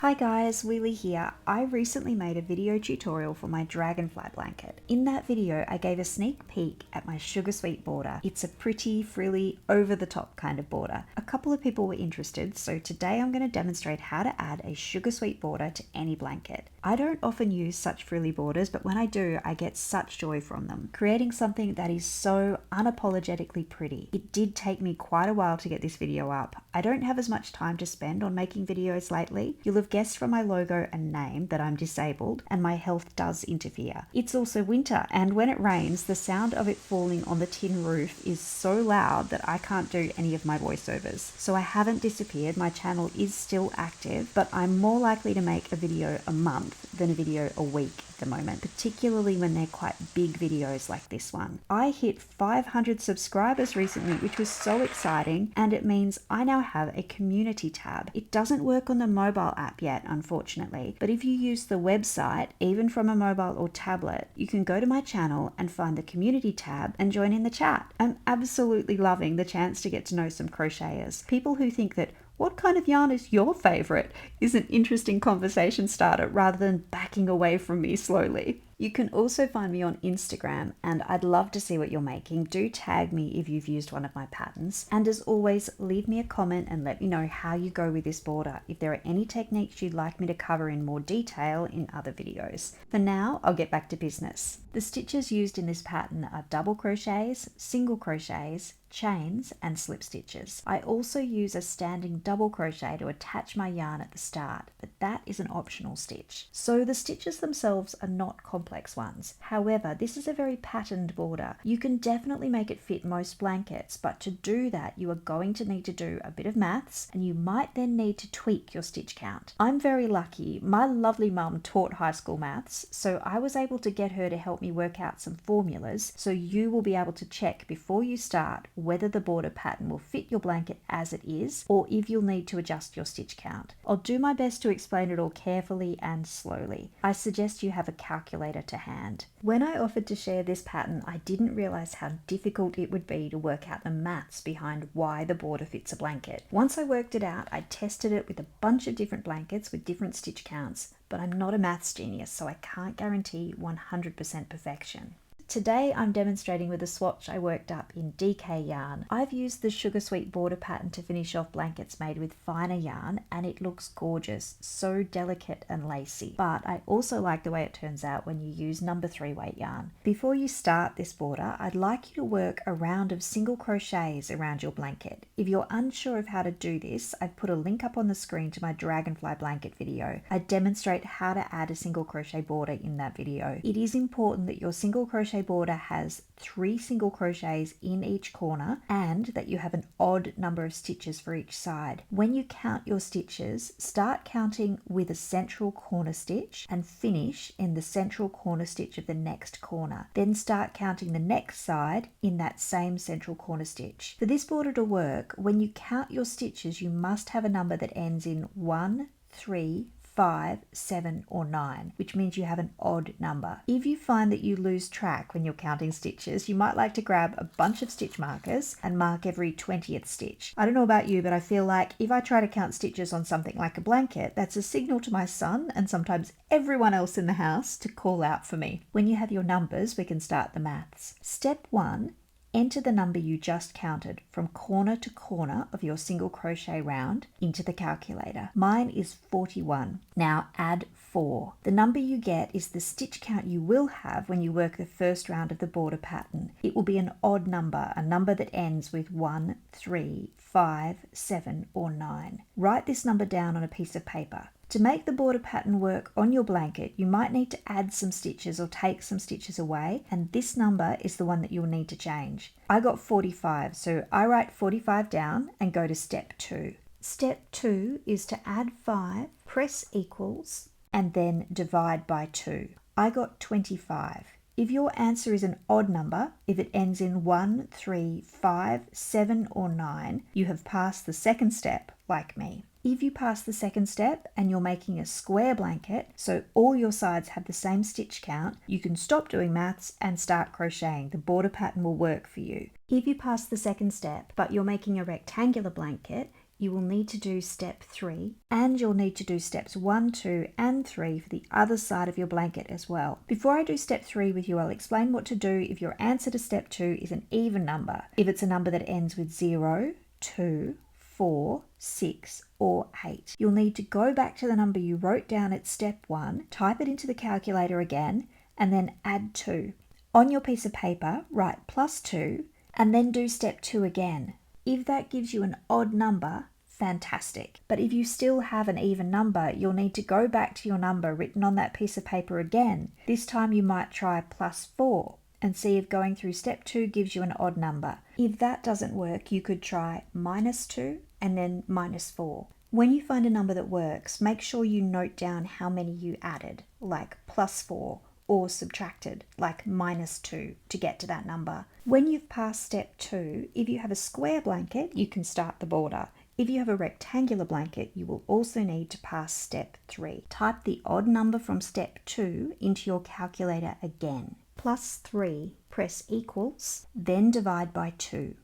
Hi guys, Wheelie here. I recently made a video tutorial for my dragonfly blanket. In that video, I gave a sneak peek at my sugar sweet border. It's a pretty, frilly, over-the-top kind of border. A couple of people were interested, so today I'm going to demonstrate how to add a sugar sweet border to any blanket. I don't often use such frilly borders, but when I do, I get such joy from them. Creating something that is so unapologetically pretty. It did take me quite a while to get this video up. I don't have as much time to spend on making videos lately. You'll have guessed from my logo and name that I'm disabled and my health does interfere. It's also winter, and when it rains, the sound of it falling on the tin roof is so loud that I can't do any of my voiceovers. So I haven't disappeared, my channel is still active, but I'm more likely to make a video a month than a video a week at the moment, particularly when they're quite big videos like this one. I hit 500 subscribers recently, which was so exciting, and it means I now have a community tab. It doesn't work on the mobile app yet, unfortunately, but if you use the website, even from a mobile or tablet, you can go to my channel and find the community tab and join in the chat. I'm absolutely loving the chance to get to know some crocheters. People who think that "what kind of yarn is your favorite?" is an interesting conversation starter rather than backing away from me slowly. You can also find me on Instagram, and I'd love to see what you're making. Do tag me if you've used one of my patterns. And as always, leave me a comment and let me know how you go with this border, if there are any techniques you'd like me to cover in more detail in other videos. For now, I'll get back to business. The stitches used in this pattern are double crochets, single crochets, chains and slip stitches. I also use a standing double crochet to attach my yarn at the start, but that is an optional stitch. So the stitches themselves are not complex ones. However, this is a very patterned border. You can definitely make it fit most blankets, but to do that you are going to need to do a bit of maths, and you might then need to tweak your stitch count. I'm very lucky. My lovely mum taught high school maths, so I was able to get her to help me work out some formulas, so you will be able to check before you start whether the border pattern will fit your blanket as it is, or if you'll need to adjust your stitch count. I'll do my best to explain it all carefully and slowly. I suggest you have a calculator to hand. When I offered to share this pattern, I didn't realize how difficult it would be to work out the maths behind why the border fits a blanket. Once I worked it out, I tested it with a bunch of different blankets with different stitch counts, but I'm not a maths genius, so I can't guarantee 100% perfection. Today I'm demonstrating with a swatch I worked up in DK yarn. I've used the sugar sweet border pattern to finish off blankets made with finer yarn, and it looks gorgeous, so delicate and lacy. But I also like the way it turns out when you use number 3 weight yarn. Before you start this border, I'd like you to work a round of single crochets around your blanket. If you're unsure of how to do this, I've put a link up on the screen to my dragonfly blanket video. I demonstrate how to add a single crochet border in that video. It is important that your single crochet border has 3 single crochets in each corner and that you have an odd number of stitches for each side. When you count your stitches, start counting with a central corner stitch and finish in the central corner stitch of the next corner. Then start counting the next side in that same central corner stitch. For this border to work, when you count your stitches, you must have a number that ends in 1, 3, 5, 7 or 9, which means you have an odd number. If you find that you lose track when you're counting stitches, you might like to grab a bunch of stitch markers and mark every 20th stitch. I don't know about you, but I feel like if I try to count stitches on something like a blanket, that's a signal to my son and sometimes everyone else in the house to call out for me. When you have your numbers, we can start the maths. Step 1. Enter the number you just counted from corner to corner of your single crochet round into the calculator. Mine is 41. Now add 4. The number you get is the stitch count you will have when you work the first round of the border pattern. It will be an odd number, a number that ends with 1, 3, 5, 7 or 9. Write this number down on a piece of paper. To make the border pattern work on your blanket, you might need to add some stitches or take some stitches away, and this number is the one that you'll need to change. I got 45, so I write 45 down and go to step 2. Step 2 is to add 5, press equals, and then divide by 2. I got 25. If your answer is an odd number, if it ends in 1, 3, 5, 7 or 9, you have passed the second step, like me. If you pass the second step and you're making a square blanket, so all your sides have the same stitch count, you can stop doing maths and start crocheting. The border pattern will work for you. If you pass the second step, but you're making a rectangular blanket, you will need to do step 3, and you'll need to do steps 1, 2, and 3 for the other side of your blanket as well. Before I do step 3 with you, I'll explain what to do if your answer to step 2 is an even number. If it's a number that ends with 0, 2, 4, 6, or 8. You'll need to go back to the number you wrote down at step 1, type it into the calculator again, and then add 2. On your piece of paper, write +2, and then do step 2 again. If that gives you an odd number, fantastic. But if you still have an even number, you'll need to go back to your number written on that piece of paper again. This time you might try +4 and see if going through step 2 gives you an odd number. If that doesn't work, you could try -2 and then -4. When you find a number that works, make sure you note down how many you added, like +4, or subtracted, like -2, to get to that number. When you've passed step 2, if you have a square blanket, you can start the border. If you have a rectangular blanket, you will also need to pass step 3. Type the odd number from step 2 into your calculator again. +3, press equals, then divide by 2.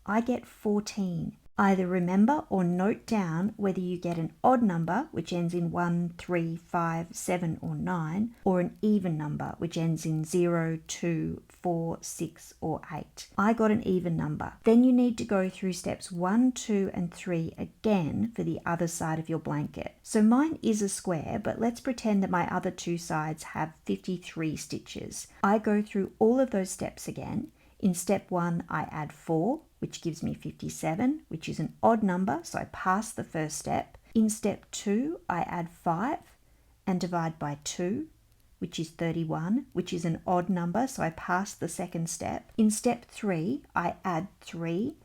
I get 14. Either remember or note down whether you get an odd number, which ends in 1, 3, 5, 7, or 9, or an even number, which ends in 0, 2, 4, 6, or 8. I got an even number. Then you need to go through steps 1, 2, and 3 again for the other side of your blanket. So mine is a square, but let's pretend that my other two sides have 53 stitches. I go through all of those steps again. In step 1, I add 4, which gives me 57, which is an odd number, so I pass the first step. In step 2, I add 5 and divide by 2, which is 31, which is an odd number, so I pass the second step. In step 3, I add 3,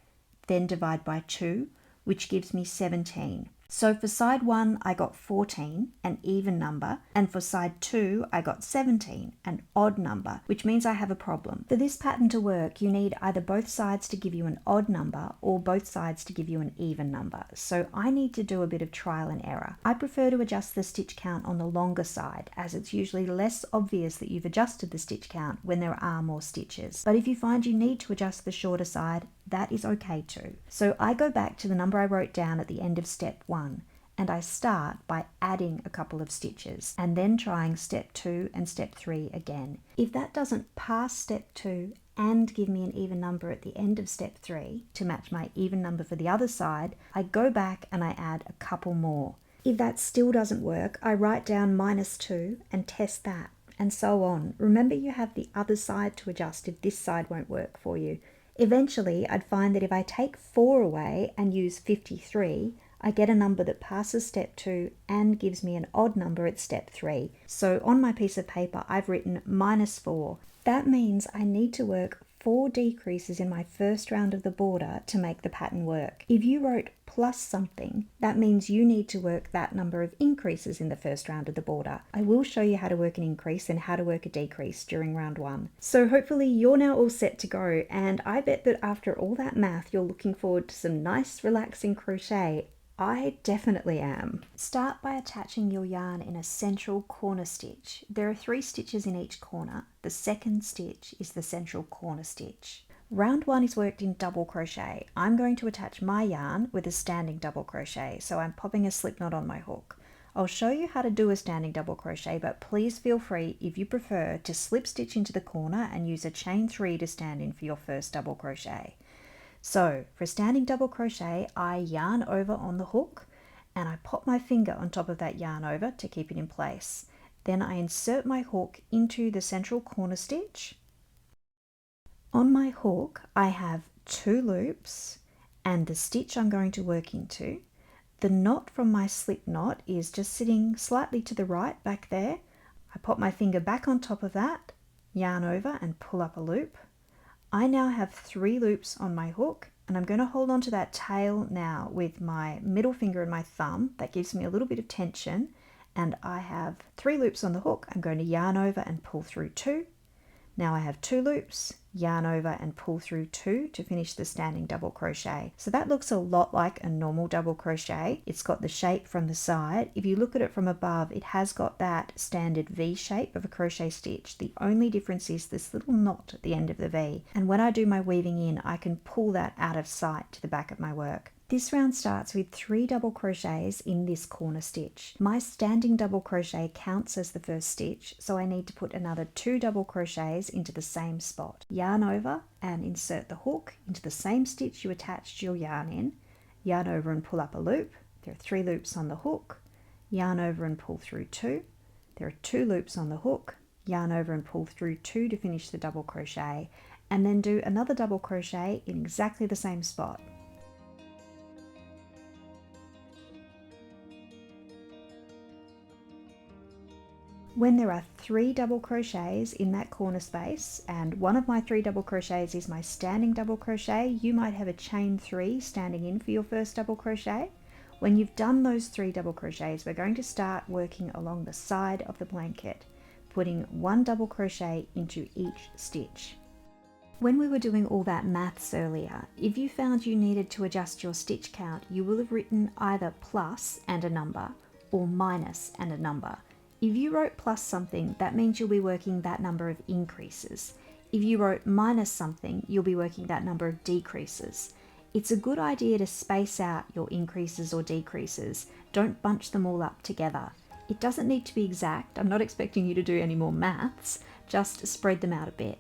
then divide by 2, which gives me 17. So for side 1, I got 14, an even number, and for side 2, I got 17, an odd number, which means I have a problem. For this pattern to work, you need either both sides to give you an odd number or both sides to give you an even number. So I need to do a bit of trial and error. I prefer to adjust the stitch count on the longer side, as it's usually less obvious that you've adjusted the stitch count when there are more stitches. But if you find you need to adjust the shorter side, that is okay too. So I go back to the number I wrote down at the end of step 1, and I start by adding a couple of stitches and then trying step 2 and step 3 again. If that doesn't pass step 2 and give me an even number at the end of step 3 to match my even number for the other side, I go back and I add a couple more. If that still doesn't work, I write down -2 and test that, and so on. Remember, you have the other side to adjust if this side won't work for you. Eventually, I'd find that if I take 4 away and use 53, I get a number that passes step 2 and gives me an odd number at step 3. So on my piece of paper, I've written -4. That means I need to work 4 decreases in my first round of the border to make the pattern work. If you wrote plus something, that means you need to work that number of increases in the first round of the border. I will show you how to work an increase and how to work a decrease during round 1. So hopefully you're now all set to go, and I bet that after all that math, you're looking forward to some nice relaxing crochet. I definitely am. Start by attaching your yarn in a central corner stitch. There are 3 stitches in each corner. The second stitch is the central corner stitch. Round 1 is worked in double crochet. I'm going to attach my yarn with a standing double crochet, so I'm popping a slip knot on my hook. I'll show you how to do a standing double crochet, but please feel free, if you prefer, to slip stitch into the corner and use a chain 3 to stand in for your first double crochet. So for standing double crochet, I yarn over on the hook and I pop my finger on top of that yarn over to keep it in place. Then I insert my hook into the central corner stitch. On my hook, I have 2 loops and the stitch I'm going to work into. The knot from my slip knot is just sitting slightly to the right back there. I pop my finger back on top of that, yarn over and pull up a loop. I now have 3 loops on my hook, and I'm going to hold on to that tail now with my middle finger and my thumb. That gives me a little bit of tension, and I have 3 loops on the hook. I'm going to yarn over and pull through 2. Now I have 2 loops, yarn over and pull through 2 to finish the standing double crochet. So that looks a lot like a normal double crochet. It's got the shape from the side. If you look at it from above, it has got that standard V shape of a crochet stitch. The only difference is this little knot at the end of the V. And when I do my weaving in, I can pull that out of sight to the back of my work. This round starts with 3 double crochets in this corner stitch. My standing double crochet counts as the first stitch, so I need to put another 2 double crochets into the same spot. Yarn over and insert the hook into the same stitch you attached your yarn in. Yarn over and pull up a loop. There are 3 loops on the hook. Yarn over and pull through 2. There are 2 loops on the hook. Yarn over and pull through 2 to finish the double crochet, and then do another double crochet in exactly the same spot. When there are 3 double crochets in that corner space, and one of my 3 double crochets is my standing double crochet, you might have a chain 3 standing in for your first double crochet. When you've done those 3 double crochets, we're going to start working along the side of the blanket, putting 1 double crochet into each stitch. When we were doing all that maths earlier, if you found you needed to adjust your stitch count, you will have written either plus and a number or minus and a number. If you wrote plus something, that means you'll be working that number of increases. If you wrote minus something, you'll be working that number of decreases. It's a good idea to space out your increases or decreases. Don't bunch them all up together. It doesn't need to be exact. I'm not expecting you to do any more maths, just spread them out a bit.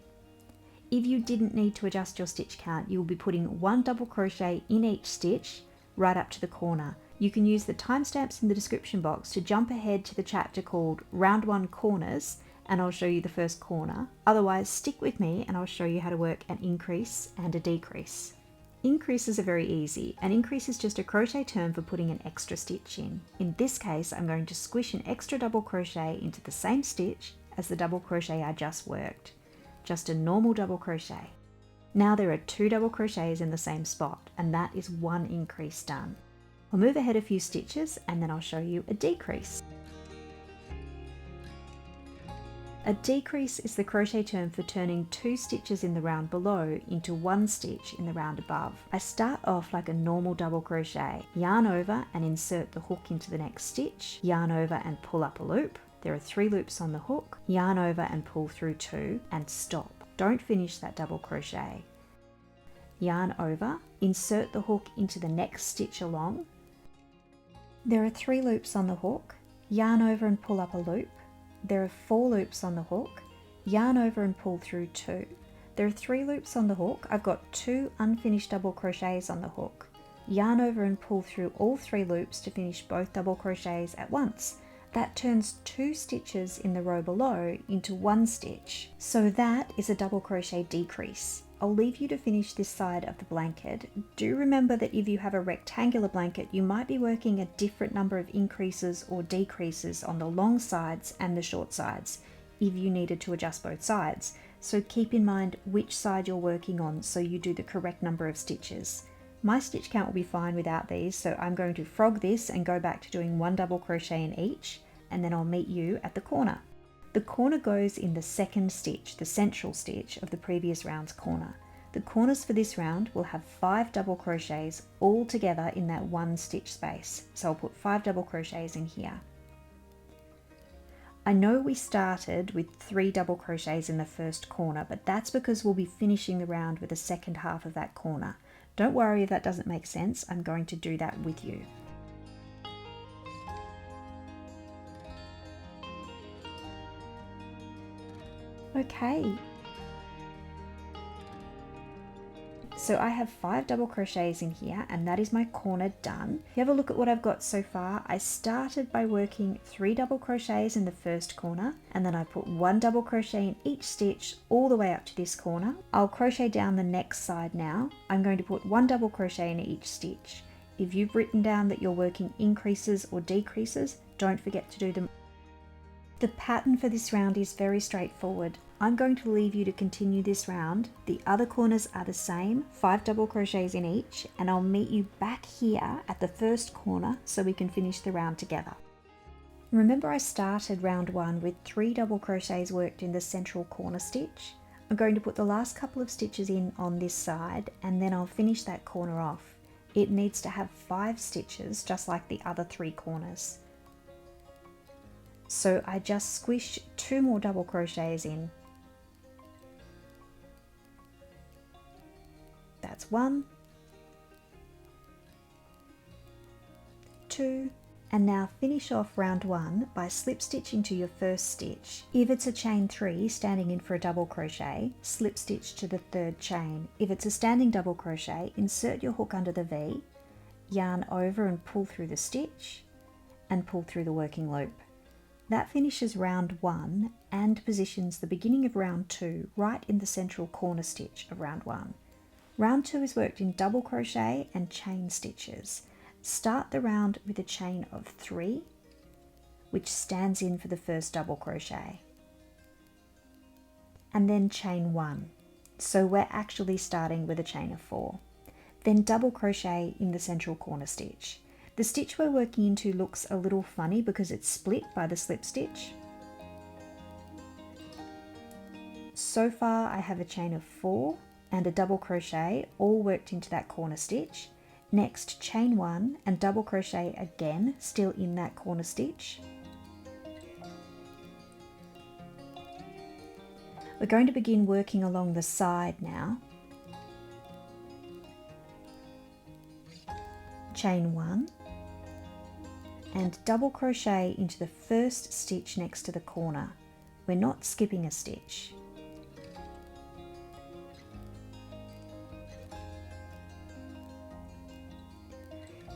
If you didn't need to adjust your stitch count, you'll be putting 1 double crochet in each stitch right up to the corner. You can use the timestamps in the description box to jump ahead to the chapter called Round 1 Corners, and I'll show you the first corner. Otherwise, stick with me and I'll show you how to work an increase and a decrease. Increases are very easy. An increase is just a crochet term for putting an extra stitch in. In this case, I'm going to squish an extra double crochet into the same stitch as the double crochet I just worked. Just a normal double crochet. Now there are 2 double crochets in the same spot, and that is 1 increase done. I'll move ahead a few stitches and then I'll show you a decrease. A decrease is the crochet term for turning 2 stitches in the round below into 1 stitch in the round above. I start off like a normal double crochet. Yarn over and insert the hook into the next stitch. Yarn over and pull up a loop. There are 3 loops on the hook. Yarn over and pull through 2 and stop. Don't finish that double crochet. Yarn over, insert the hook into the next stitch along. There are 3 loops on the hook. Yarn over and pull up a loop. There are 4 loops on the hook. Yarn over and pull through 2. There are 3 loops on the hook. I've got 2 unfinished double crochets on the hook. Yarn over and pull through all 3 loops to finish both double crochets at once. That turns 2 stitches in the row below into 1 stitch. So that is a double crochet decrease. I'll leave you to finish this side of the blanket. Do remember that if you have a rectangular blanket, you might be working a different number of increases or decreases on the long sides and the short sides if you needed to adjust both sides. So keep in mind which side you're working on so you do the correct number of stitches. My stitch count will be fine without these, so I'm going to frog this and go back to doing 1 double crochet in each, and then I'll meet you at the corner. The corner goes in the second stitch, the central stitch of the previous round's corner. The corners for this round will have 5 double crochets all together in that 1 stitch space. So I'll put 5 double crochets in here. I know we started with 3 double crochets in the first corner, but that's because we'll be finishing the round with the second half of that corner. Don't worry if that doesn't make sense, I'm going to do that with you. Okay, so I have 5 double crochets in here and that is my corner done. If you have a look at what I've got so far, I started by working 3 double crochets in the first corner and then I put 1 double crochet in each stitch all the way up to this corner. I'll crochet down the next side now. I'm going to put 1 double crochet in each stitch. If you've written down that you're working increases or decreases, don't forget to do them. The pattern for this round is very straightforward. I'm going to leave you to continue this round. The other corners are the same, 5 double crochets in each, and I'll meet you back here at the first corner so we can finish the round together. Remember I started round 1 with 3 double crochets worked in the central corner stitch. I'm going to put the last couple of stitches in on this side and then I'll finish that corner off. It needs to have 5 stitches just like the other 3 corners. So I just squish 2 more double crochets in. That's 1. 2, and now finish off round 1 by slip stitching to your first stitch. If it's a chain 3 standing in for a double crochet, slip stitch to the third chain. If it's a standing double crochet, insert your hook under the V, yarn over and pull through the stitch, and pull through the working loop. That finishes round 1 and positions the beginning of round 2 right in the central corner stitch of round 1. Round 2 is worked in double crochet and chain stitches. Start the round with a chain of 3, which stands in for the first double crochet, and then chain 1. So we're actually starting with a chain of 4. Then double crochet in the central corner stitch. The stitch we're working into looks a little funny because it's split by the slip stitch. So far I have a chain of 4 and a double crochet all worked into that corner stitch. Next, chain 1 and double crochet again, still in that corner stitch. We're going to begin working along the side now. Chain 1 and double crochet into the first stitch next to the corner. We're not skipping a stitch.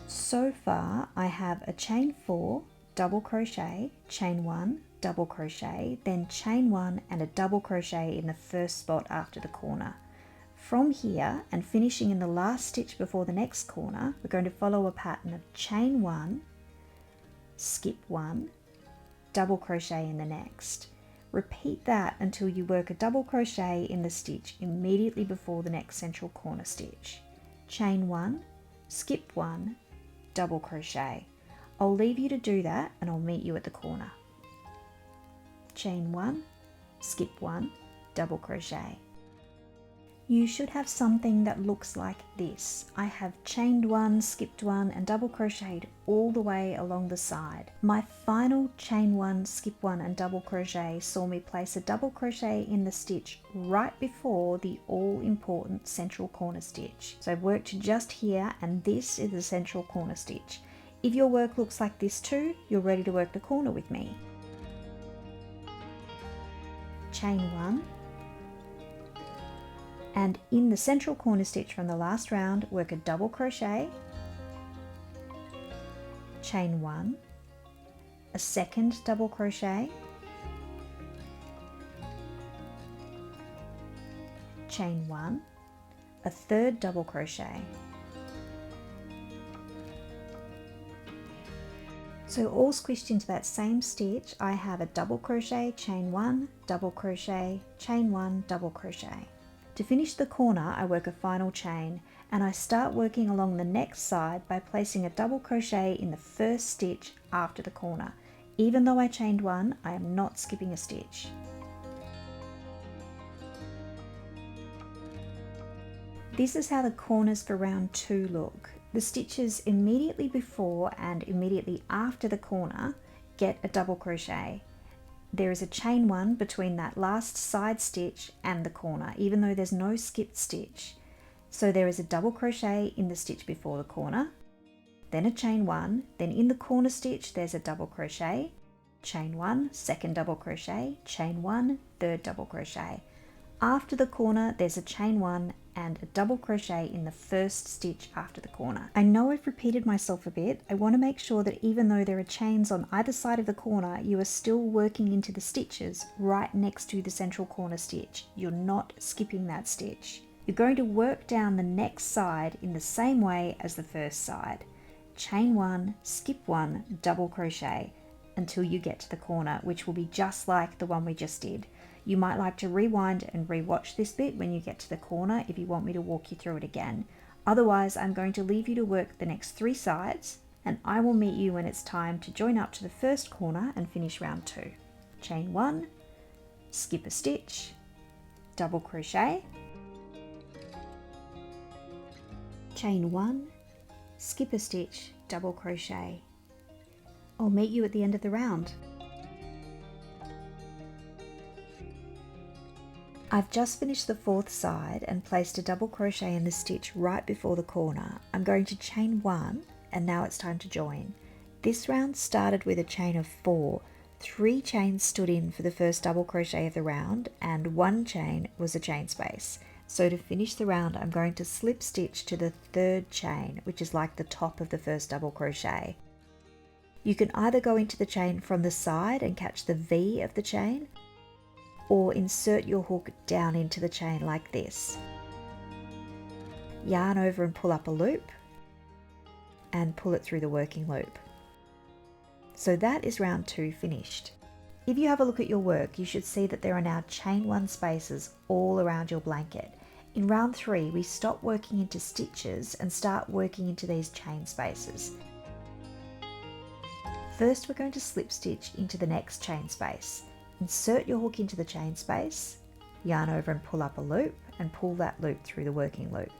So far I have a chain 4, double crochet, chain 1, double crochet, then chain 1 and a double crochet in the first spot after the corner. From here and finishing in the last stitch before the next corner, we're going to follow a pattern of chain 1, skip 1, double crochet in the next. Repeat that until you work a double crochet in the stitch immediately before the next central corner stitch. Chain 1, skip 1, double crochet. I'll leave you to do that and I'll meet you at the corner. Chain 1, skip 1, double crochet. You should have something that looks like this. I have chained 1, skipped 1 and double crocheted all the way along the side. My final chain 1, skip 1 and double crochet saw me place a double crochet in the stitch right before the all important central corner stitch. So I've worked just here and this is the central corner stitch. If your work looks like this too, you're ready to work the corner with me. Chain 1. And in the central corner stitch from the last round, work a double crochet, chain 1, a second double crochet, chain 1, a third double crochet. So all squished into that same stitch, I have a double crochet, chain 1, double crochet, chain 1, double crochet. To finish the corner, I work a final chain and I start working along the next side by placing a double crochet in the first stitch after the corner. Even though I chained 1, I am not skipping a stitch. This is how the corners for round 2 look. The stitches immediately before and immediately after the corner get a double crochet. There is a chain 1 between that last side stitch and the corner, even though there's no skipped stitch. So there is a double crochet in the stitch before the corner, then a chain 1, then in the corner stitch there's a double crochet, chain 1, second double crochet, chain 1, third double crochet. After the corner there's a chain 1 and a double crochet in the first stitch after the corner. I know I've repeated myself a bit. I want to make sure that even though there are chains on either side of the corner, you are still working into the stitches right next to the central corner stitch. You're not skipping that stitch. You're going to work down the next side in the same way as the first side. Chain 1, skip 1, double crochet until you get to the corner, which will be just like the one we just did. You might like to rewind and rewatch this bit when you get to the corner if you want me to walk you through it again. Otherwise, I'm going to leave you to work the next 3 sides and I will meet you when it's time to join up to the first corner and finish round 2. Chain 1, skip a stitch, double crochet, chain 1, skip a stitch, double crochet. I'll meet you at the end of the round. I've just finished the 4th side and placed a double crochet in the stitch right before the corner. I'm going to chain 1 and now it's time to join. This round started with a chain of 4. 3 chains stood in for the first double crochet of the round and 1 chain was a chain space. So to finish the round, I'm going to slip stitch to the 3rd chain, which is like the top of the first double crochet. You can either go into the chain from the side and catch the V of the chain, or insert your hook down into the chain like this. Yarn over and pull up a loop and pull it through the working loop. So that is round 2 finished. If you have a look at your work, you should see that there are now chain 1 spaces all around your blanket. In round 3, we stop working into stitches and start working into these chain spaces. First, we're going to slip stitch into the next chain space. Insert your hook into the chain space, yarn over and pull up a loop and pull that loop through the working loop.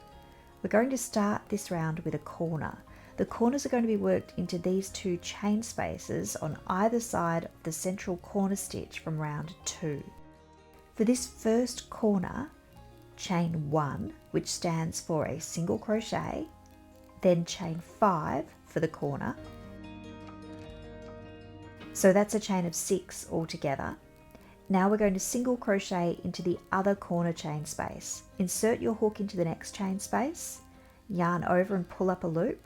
We're going to start this round with a corner. The corners are going to be worked into these 2 chain spaces on either side of the central corner stitch from round 2. For this first corner, chain 1, which stands for a single crochet, then chain 5 for the corner. So that's a chain of 6 altogether. Now we're going to single crochet into the other corner chain space. Insert your hook into the next chain space, yarn over and pull up a loop.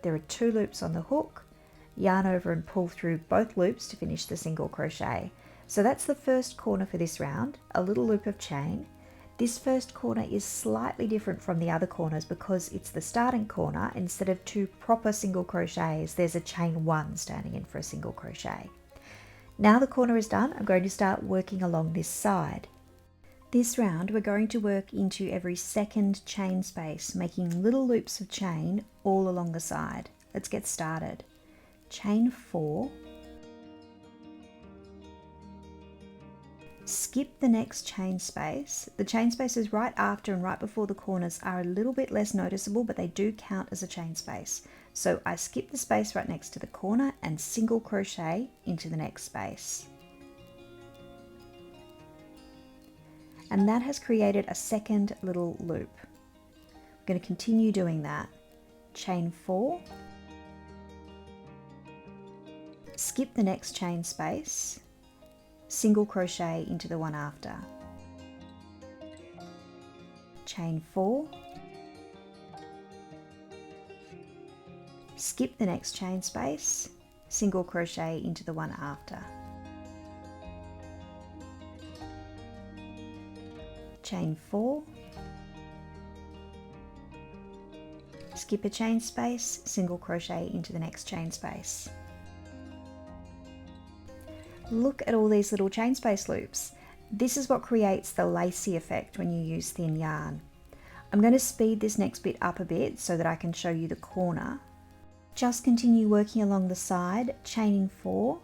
There are 2 loops on the hook, yarn over and pull through both loops to finish the single crochet. So that's the first corner for this round, a little loop of chain. This first corner is slightly different from the other corners because it's the starting corner. Instead of 2 proper single crochets, there's a chain 1 standing in for a single crochet. Now the corner is done, I'm going to start working along this side. This round we're going to work into every second chain space, making little loops of chain all along the side. Let's get started. Chain 4, skip the next chain space. The chain spaces right after and right before the corners are a little bit less noticeable, but they do count as a chain space. So I skip the space right next to the corner and single crochet into the next space. And that has created a second little loop. I'm going to continue doing that. Chain 4, skip the next chain space, single crochet into the one after. Chain 4, skip the next chain space, single crochet into the one after. Chain 4, skip a chain space, single crochet into the next chain space. Look at all these little chain space loops. This is what creates the lacy effect when you use thin yarn. I'm going to speed this next bit up a bit so that I can show you the corner. Just continue working along the side, chaining 4,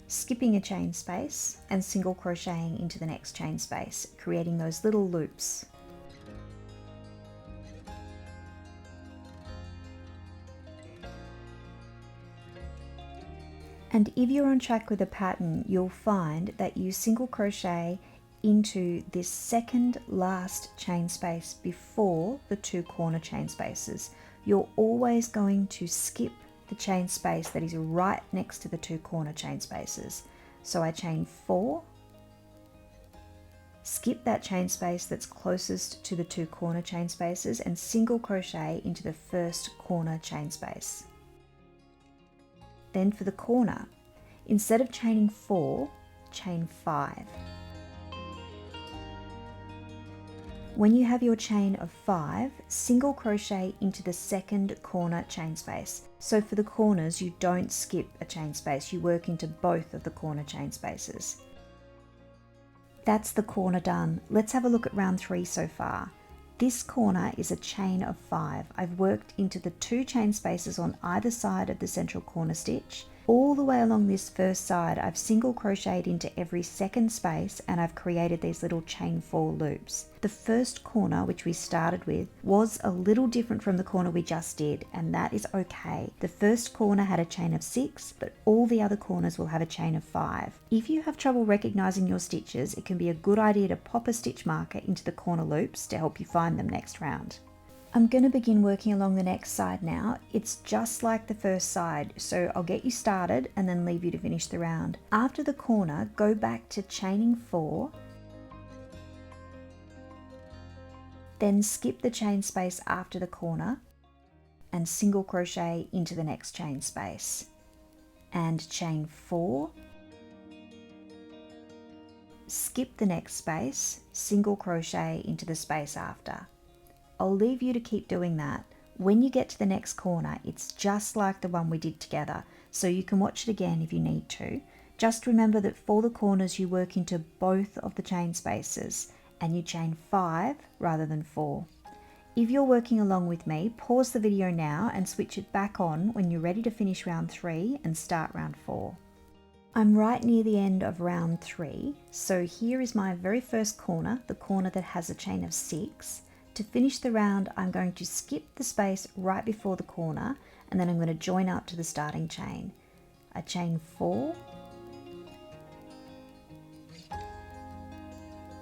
skipping a chain space and single crocheting into the next chain space, creating those little loops. And if you're on track with a pattern, you'll find that you single crochet into this second last chain space before the 2 corner chain spaces. You're always going to skip the chain space that is right next to the 2 corner chain spaces. So I chain 4, skip that chain space that's closest to the 2 corner chain spaces and single crochet into the first corner chain space. Then for the corner, instead of chaining 4, chain 5. When you have your chain of 5, single crochet into the second corner chain space. So for the corners, you don't skip a chain space, you work into both of the corner chain spaces. That's the corner done. Let's have a look at round 3 so far. This corner is a chain of 5. I've worked into the 2 chain spaces on either side of the central corner stitch. All the way along this first side, I've single crocheted into every second space and I've created these little chain 4 loops. The first corner, which we started with, was a little different from the corner we just did, and that is okay. The first corner had a chain of 6, but all the other corners will have a chain of 5. If you have trouble recognizing your stitches, it can be a good idea to pop a stitch marker into the corner loops to help you find them next round. I'm going to begin working along the next side now. It's just like the first side, so I'll get you started and then leave you to finish the round. After the corner, go back to chaining 4, then skip the chain space after the corner and single crochet into the next chain space, and chain 4, skip the next space, single crochet into the space after. I'll leave you to keep doing that. When you get to the next corner, it's just like the one we did together, so you can watch it again if you need to. Just remember that for the corners you work into both of the chain spaces and you chain 5 rather than 4. If you're working along with me, pause the video now and switch it back on when you're ready to finish round 3 and start round 4. I'm right near the end of round 3, so here is my very first corner, the corner that has a chain of 6. To finish the round, I'm going to skip the space right before the corner and then I'm going to join up to the starting chain. I chain 4.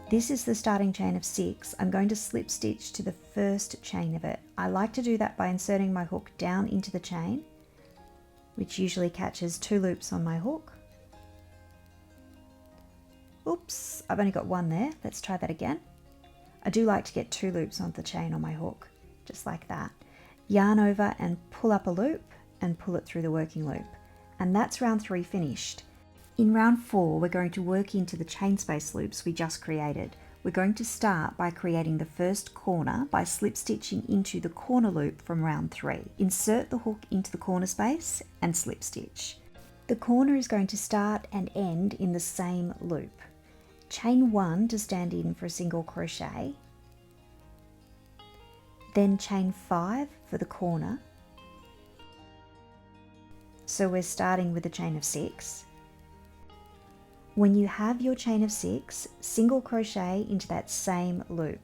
This is the starting chain of 6. I'm going to slip stitch to the first chain of it. I like to do that by inserting my hook down into the chain, which usually catches 2 loops on my hook. Oops, I've only got 1 there. Let's try that again. I do like to get 2 loops on the chain on my hook, just like that. Yarn over and pull up a loop and pull it through the working loop. And that's round 3 finished. In round 4, we're going to work into the chain space loops we just created. We're going to start by creating the first corner by slip stitching into the corner loop from round 3. Insert the hook into the corner space and slip stitch. The corner is going to start and end in the same loop. Chain 1 to stand in for a single crochet, then chain 5 for the corner. So we're starting with a chain of 6. When you have your chain of 6, single crochet into that same loop,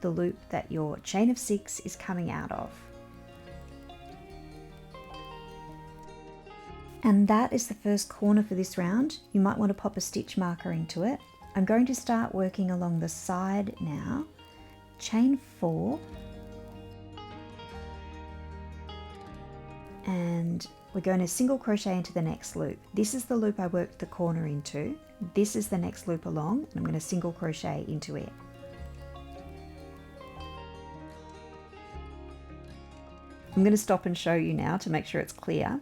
the loop that your chain of 6 is coming out of. And that is the first corner for this round. You might want to pop a stitch marker into it. I'm going to start working along the side now. Chain 4. And we're going to single crochet into the next loop. This is the loop I worked the corner into. This is the next loop along, and I'm going to single crochet into it. I'm going to stop and show you now to make sure it's clear.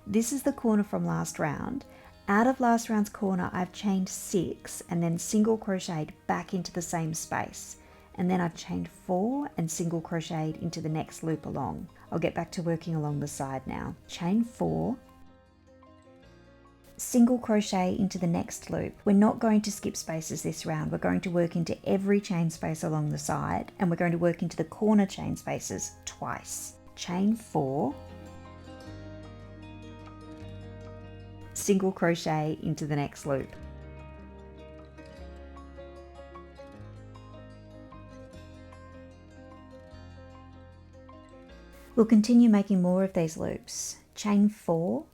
This is the corner from last round. Out of last round's corner, I've chained 6 and then single crocheted back into the same space. And then I've chained 4 and single crocheted into the next loop along. I'll get back to working along the side now. Chain 4, single crochet into the next loop. We're not going to skip spaces this round. We're going to work into every chain space along the side, and we're going to work into the corner chain spaces twice. Chain 4, single crochet into the next loop. We'll continue making more of these loops. Chain 4,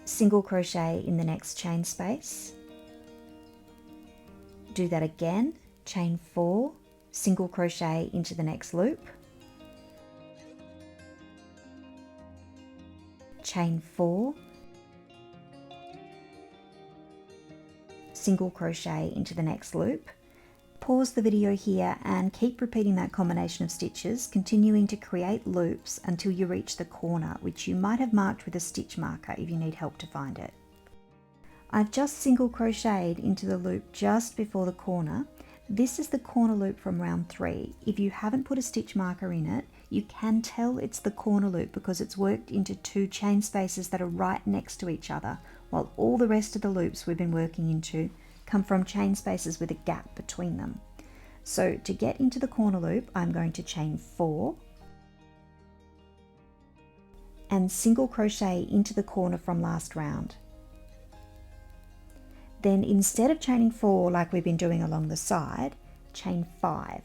single crochet in the next chain space. Do that again. Chain 4, single crochet into the next loop. Chain 4, single crochet into the next loop. Pause the video here and keep repeating that combination of stitches, continuing to create loops until you reach the corner, which you might have marked with a stitch marker if you need help to find it. I've just single crocheted into the loop just before the corner. This is the corner loop from round 3. If you haven't put a stitch marker in it, you can tell it's the corner loop because it's worked into 2 chain spaces that are right next to each other, while all the rest of the loops we've been working into come from chain spaces with a gap between them. So to get into the corner loop, I'm going to chain 4 and single crochet into the corner from last round. Then instead of chaining 4 like we've been doing along the side, chain 5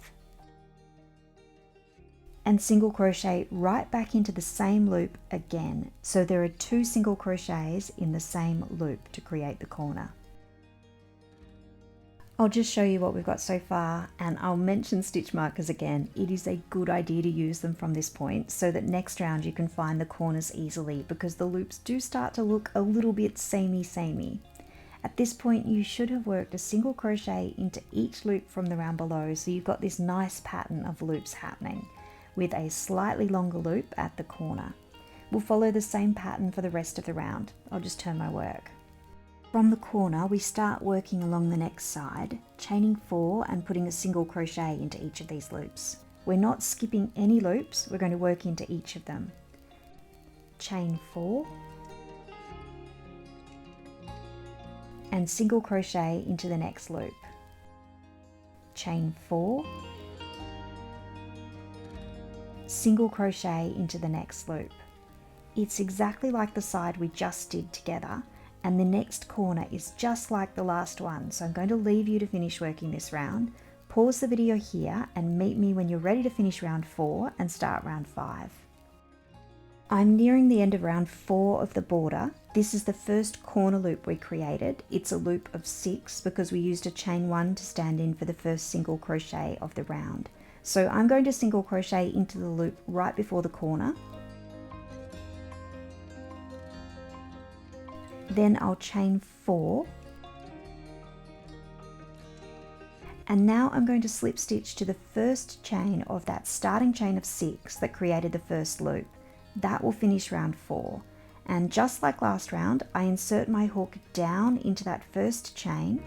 and single crochet right back into the same loop again. So there are 2 single crochets in the same loop to create the corner. I'll just show you what we've got so far, and I'll mention stitch markers again. It is a good idea to use them from this point so that next round you can find the corners easily, because the loops do start to look a little bit samey. At this point you should have worked a single crochet into each loop from the round below, so you've got this nice pattern of loops happening with a slightly longer loop at the corner. We'll follow the same pattern for the rest of the round. I'll just turn my work. From the corner we start working along the next side, chaining 4 and putting a single crochet into each of these loops. We're not skipping any loops, we're going to work into each of them. Chain 4 and single crochet into the next loop. Chain 4, single crochet into the next loop. It's exactly like the side we just did together, and the next corner is just like the last one, so I'm going to leave you to finish working this round. Pause the video here and meet me when you're ready to finish round 4 and start round 5. I'm nearing the end of round 4 of the border. This is the first corner loop we created. It's a loop of 6 because we used a chain 1 to stand in for the first single crochet of the round. So I'm going to single crochet into the loop right before the corner. Then I'll chain 4, and now I'm going to slip stitch to the first chain of that starting chain of 6 that created the first loop. That will finish round 4, and just like last round I insert my hook down into that first chain,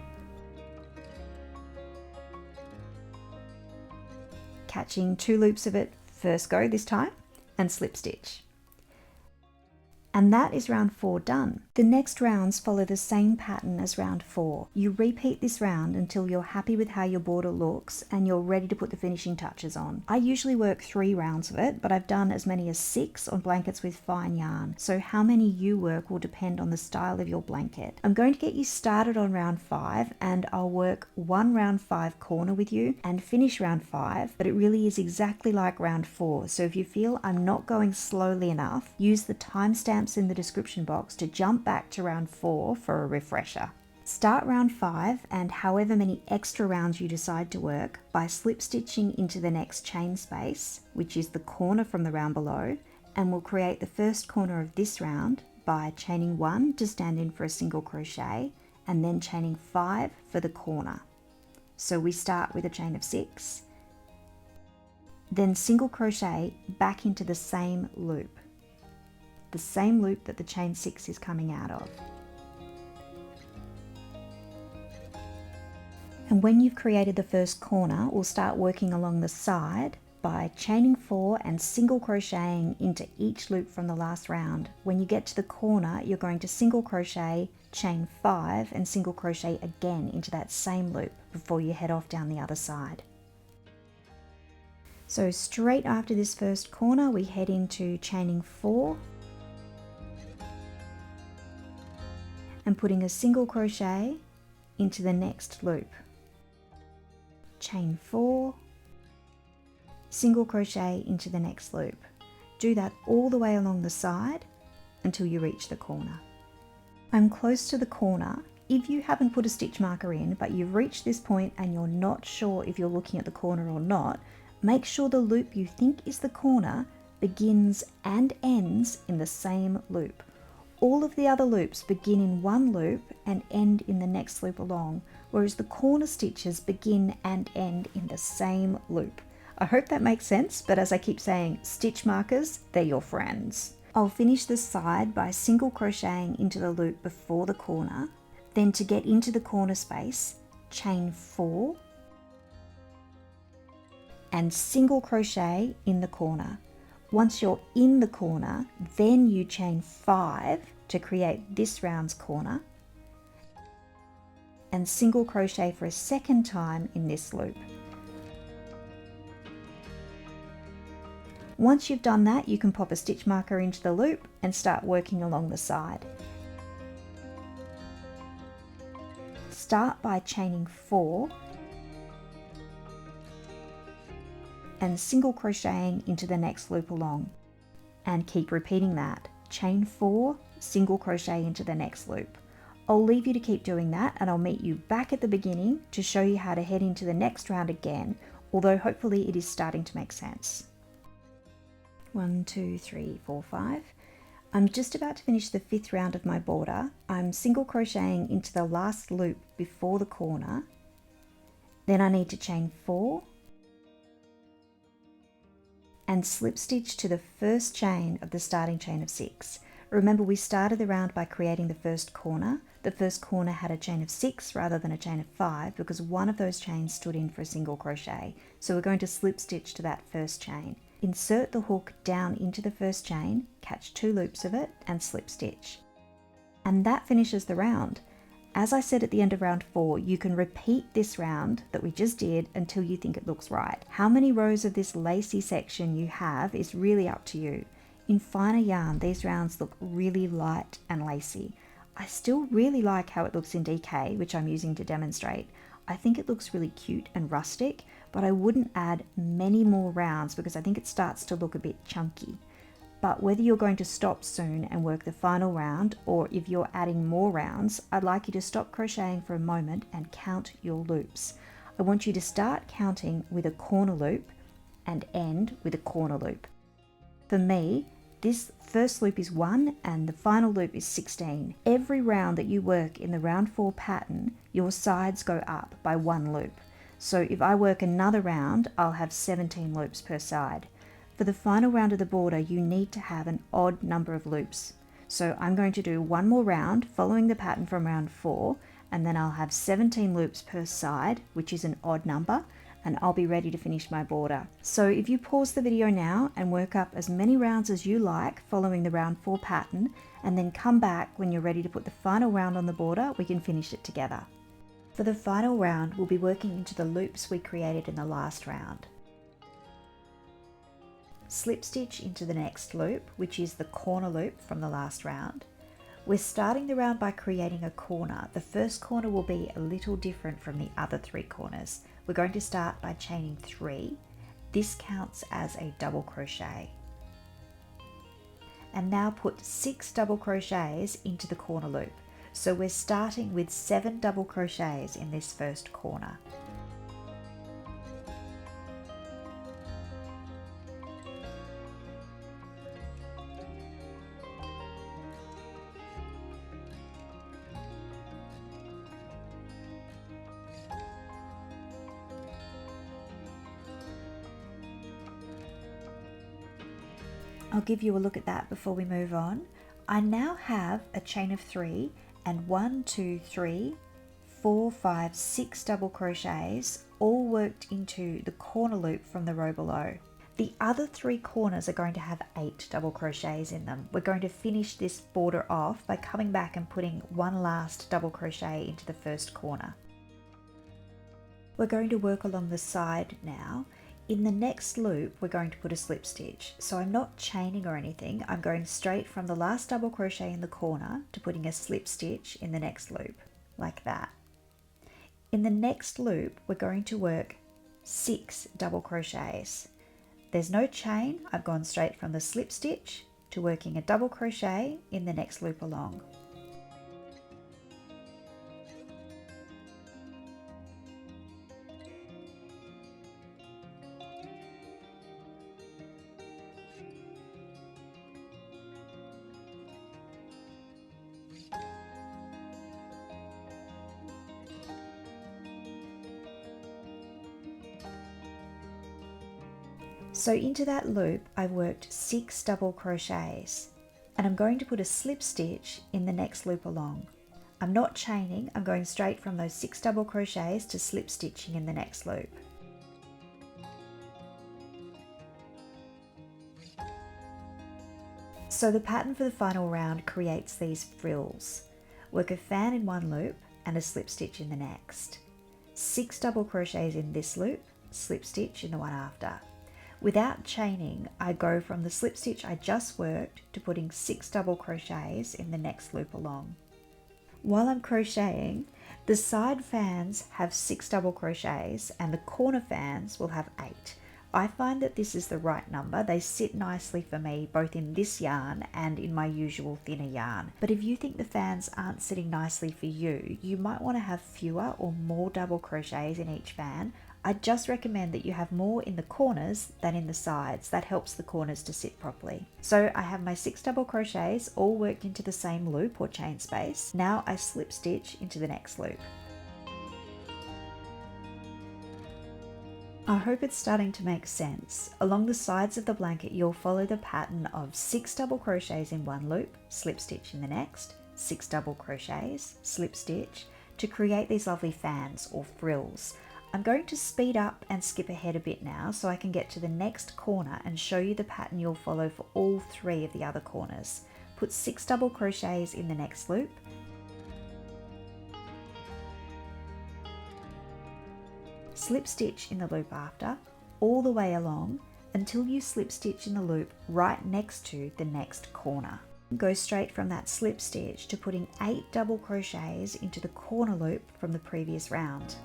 catching 2 loops of it first go this time, and slip stitch. And that is round 4 done. The next rounds follow the same pattern as round 4. You repeat this round until you're happy with how your border looks and you're ready to put the finishing touches on. I usually work 3 rounds of it, but I've done as many as 6 on blankets with fine yarn. So how many you work will depend on the style of your blanket. I'm going to get you started on round 5, and I'll work 1 round 5 corner with you and finish round 5, but it really is exactly like round 4. So if you feel I'm not going slowly enough, use the timestamp in the description box to jump back to round 4 for a refresher. Start round 5 and however many extra rounds you decide to work by slip stitching into the next chain space, which is the corner from the round below, and we'll create the first corner of this round by chaining 1 to stand in for a single crochet and then chaining 5 for the corner. So we start with a chain of 6, then single crochet back into the same loop that the chain 6 is coming out of. And when you've created the first corner, we'll start working along the side by chaining 4 and single crocheting into each loop from the last round. When you get to the corner, you're going to single crochet, chain 5 and single crochet again into that same loop before you head off down the other side. So straight after this first corner, we head into chaining 4 and putting a single crochet into the next loop. Chain 4, single crochet into the next loop. Do that all the way along the side until you reach the corner. I'm close to the corner. If you haven't put a stitch marker in, but you've reached this point and you're not sure if you're looking at the corner or not, make sure the loop you think is the corner begins and ends in the same loop. All of the other loops begin in one loop and end in the next loop along, whereas the corner stitches begin and end in the same loop. I hope that makes sense, but as I keep saying, stitch markers, they're your friends. I'll finish this side by single crocheting into the loop before the corner, then to get into the corner space, chain 4 and single crochet in the corner. Once you're in the corner, then you chain 5 to create this round's corner and single crochet for a second time in this loop. Once you've done that, you can pop a stitch marker into the loop and start working along the side. Start by chaining 4 and single crocheting into the next loop along, and keep repeating that. Chain 4, single crochet into the next loop. I'll leave you to keep doing that, and I'll meet you back at the beginning to show you how to head into the next round again, although hopefully it is starting to make sense. 1, 2, 3, 4, 5. I'm just about to finish the 5th round of my border. I'm single crocheting into the last loop before the corner. Then I need to chain 4 and slip stitch to the first chain of the starting chain of 6. Remember, we started the round by creating the first corner. The first corner had a chain of 6 rather than a chain of 5 because one of those chains stood in for a single crochet. So we're going to slip stitch to that first chain. Insert the hook down into the first chain, catch 2 loops of it and slip stitch. And that finishes the round. As I said at the end of round 4, you can repeat this round that we just did until you think it looks right. How many rows of this lacy section you have is really up to you. In finer yarn, these rounds look really light and lacy. I still really like how it looks in DK, which I'm using to demonstrate. I think it looks really cute and rustic, but I wouldn't add many more rounds because I think it starts to look a bit chunky. But whether you're going to stop soon and work the final round, or if you're adding more rounds, I'd like you to stop crocheting for a moment and count your loops. I want you to start counting with a corner loop and end with a corner loop. For me, this first loop is 1 and the final loop is 16. Every round that you work in the round 4 pattern, your sides go up by 1 loop. So if I work another round, I'll have 17 loops per side. For the final round of the border, you need to have an odd number of loops. So I'm going to do one more round following the pattern from round 4, and then I'll have 17 loops per side, which is an odd number, and I'll be ready to finish my border. So if you pause the video now and work up as many rounds as you like following the round 4 pattern, and then come back when you're ready to put the final round on the border, we can finish it together. For the final round, we'll be working into the loops we created in the last round. Slip stitch into the next loop, which is the corner loop from the last round. We're starting the round by creating a corner. The first corner will be a little different from the other 3 corners. We're going to start by chaining 3. This counts as a double crochet. And now put 6 double crochets into the corner loop. So we're starting with 7 double crochets in this first corner. I'll give you a look at that before we move on. I now have a chain of 3 and 1, 2, 3, 4, 5, 6 double crochets all worked into the corner loop from the row below. The other 3 corners are going to have 8 double crochets in them. We're going to finish this border off by coming back and putting one last double crochet into the first corner. We're going to work along the side now. In the next loop, we're going to put a slip stitch. So I'm not chaining or anything. I'm going straight from the last double crochet in the corner to putting a slip stitch in the next loop, like that. In the next loop, we're going to work 6 double crochets. There's no chain. I've gone straight from the slip stitch to working a double crochet in the next loop along. So into that loop, I've worked 6 double crochets and I'm going to put a slip stitch in the next loop along. I'm not chaining, I'm going straight from those 6 double crochets to slip stitching in the next loop. So the pattern for the final round creates these frills. Work a fan in one loop and a slip stitch in the next. 6 double crochets in this loop, slip stitch in the one after. Without chaining, I go from the slip stitch I just worked to putting 6 double crochets in the next loop along. While I'm crocheting, the side fans have 6 double crochets and the corner fans will have 8. I find that this is the right number. They sit nicely for me both in this yarn and in my usual thinner yarn. But if you think the fans aren't sitting nicely for you, you might want to have fewer or more double crochets in each fan. I just recommend that you have more in the corners than in the sides. That helps the corners to sit properly. So I have my 6 double crochets all worked into the same loop or chain space. Now I slip stitch into the next loop. I hope it's starting to make sense. Along the sides of the blanket, you'll follow the pattern of 6 double crochets in one loop, slip stitch in the next, 6 double crochets, slip stitch, to create these lovely fans or frills. I'm going to speed up and skip ahead a bit now so I can get to the next corner and show you the pattern you'll follow for all 3 of the other corners. Put 6 double crochets in the next loop, slip stitch in the loop after, all the way along until you slip stitch in the loop right next to the next corner. Go straight from that slip stitch to putting 8 double crochets into the corner loop from the previous round.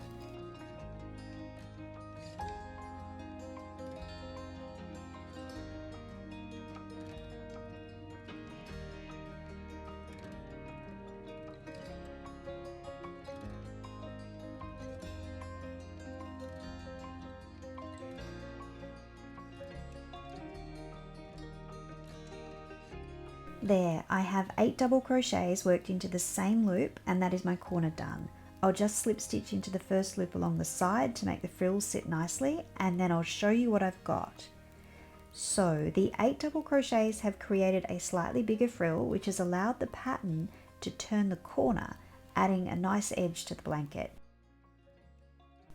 There, I have 8 double crochets worked into the same loop, and that is my corner done. I'll just slip stitch into the first loop along the side to make the frills sit nicely, and then I'll show you what I've got. So the 8 double crochets have created a slightly bigger frill, which has allowed the pattern to turn the corner, adding a nice edge to the blanket.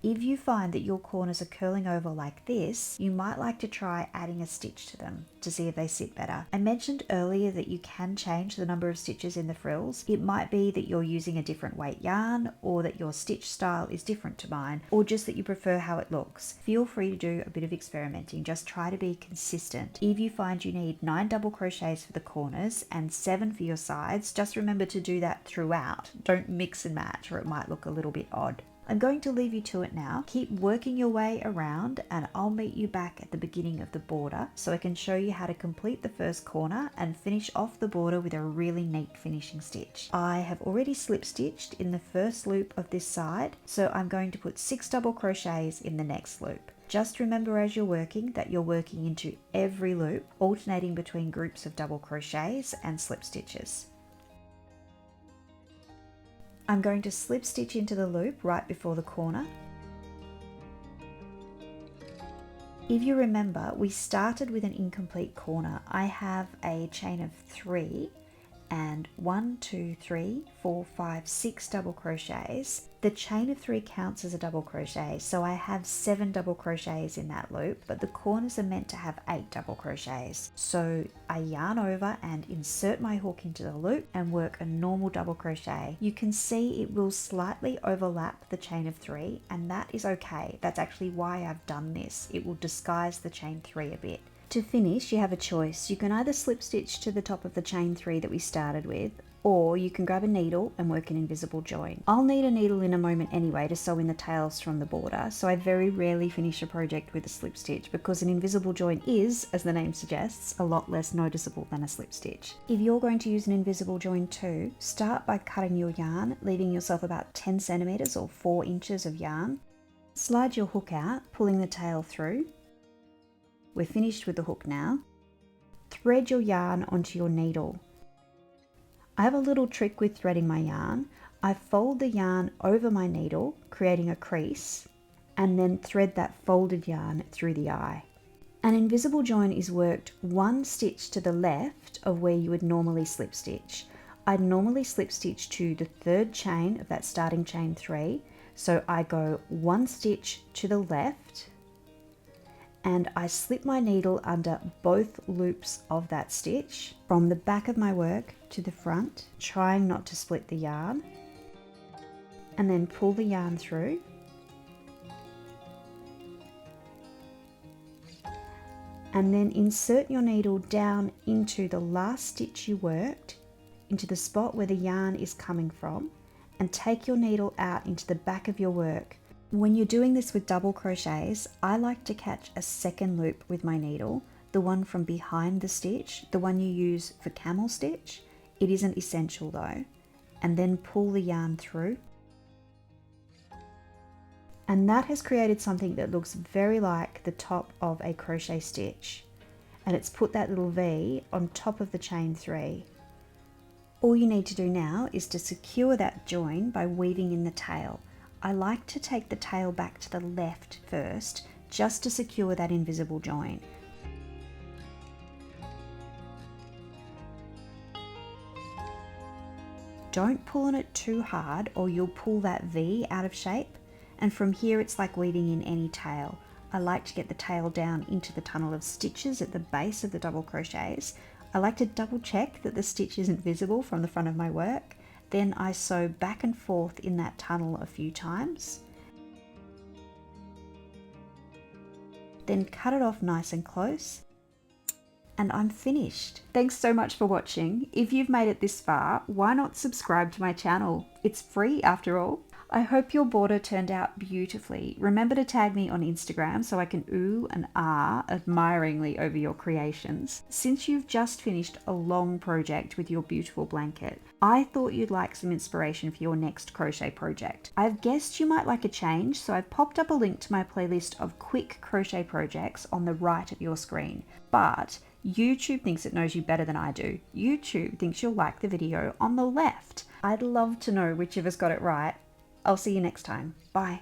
If you find that your corners are curling over like this, you might like to try adding a stitch to them to see if they sit better. I mentioned earlier that you can change the number of stitches in the frills. It might be that you're using a different weight yarn, or that your stitch style is different to mine, or just that you prefer how it looks. Feel free to do a bit of experimenting. Just try to be consistent. If you find you need 9 double crochets for the corners and 7 for your sides, just remember to do that throughout. Don't mix and match, or it might look a little bit odd. I'm going to leave you to it now. Keep working your way around, and I'll meet you back at the beginning of the border so I can show you how to complete the first corner and finish off the border with a really neat finishing stitch. I have already slip stitched in the first loop of this side, so I'm going to put 6 double crochets in the next loop. Just remember as you're working that you're working into every loop, alternating between groups of double crochets and slip stitches. I'm going to slip stitch into the loop right before the corner. If you remember, we started with an incomplete corner. I have a chain of 3 and 1, 2, 3, 4, 5, 6 double crochets. The chain of 3 counts as a double crochet, so I have 7 double crochets in that loop, but the corners are meant to have 8 double crochets. So I yarn over and insert my hook into the loop and work a normal double crochet. You can see it will slightly overlap the chain of 3, and that is okay. That's actually why I've done this. It will disguise the chain 3 a bit. To finish, you have a choice. You can either slip stitch to the top of the chain 3 that we started with, or you can grab a needle and work an invisible join. I'll need a needle in a moment anyway to sew in the tails from the border, so I very rarely finish a project with a slip stitch because an invisible join is, as the name suggests, a lot less noticeable than a slip stitch. If you're going to use an invisible join too, start by cutting your yarn, leaving yourself about 10 centimeters or 4 inches of yarn. Slide your hook out, pulling the tail through. We're finished with the hook now. Thread your yarn onto your needle. I have a little trick with threading my yarn. I fold the yarn over my needle, creating a crease, and then thread that folded yarn through the eye. An invisible join is worked 1 stitch to the left of where you would normally slip stitch. I'd normally slip stitch to the 3rd chain of that starting chain 3, so I go 1 stitch to the left, and I slip my needle under both loops of that stitch from the back of my work to the front, trying not to split the yarn, and then pull the yarn through. And then insert your needle down into the last stitch you worked, into the spot where the yarn is coming from, and take your needle out into the back of your work. When you're doing this with double crochets, I like to catch a second loop with my needle, the one from behind the stitch, the one you use for camel stitch. It isn't essential though. And then pull the yarn through. And that has created something that looks very like the top of a crochet stitch. And it's put that little V on top of the chain 3. All you need to do now is to secure that join by weaving in the tail. I like to take the tail back to the left first, just to secure that invisible join. Don't pull on it too hard or you'll pull that V out of shape. And from here it's like weaving in any tail. I like to get the tail down into the tunnel of stitches at the base of the double crochets. I like to double check that the stitch isn't visible from the front of my work. Then I sew back and forth in that tunnel a few times. Then cut it off nice and close. And I'm finished. Thanks so much for watching. If you've made it this far, why not subscribe to my channel? It's free after all. I hope your border turned out beautifully. Remember to tag me on Instagram so I can ooh and ah admiringly over your creations. Since you've just finished a long project with your beautiful blanket, I thought you'd like some inspiration for your next crochet project. I've guessed you might like a change, so I've popped up a link to my playlist of quick crochet projects on the right of your screen. But YouTube thinks it knows you better than I do. YouTube thinks you'll like the video on the left. I'd love to know which of us got it right. I'll see you next time. Bye.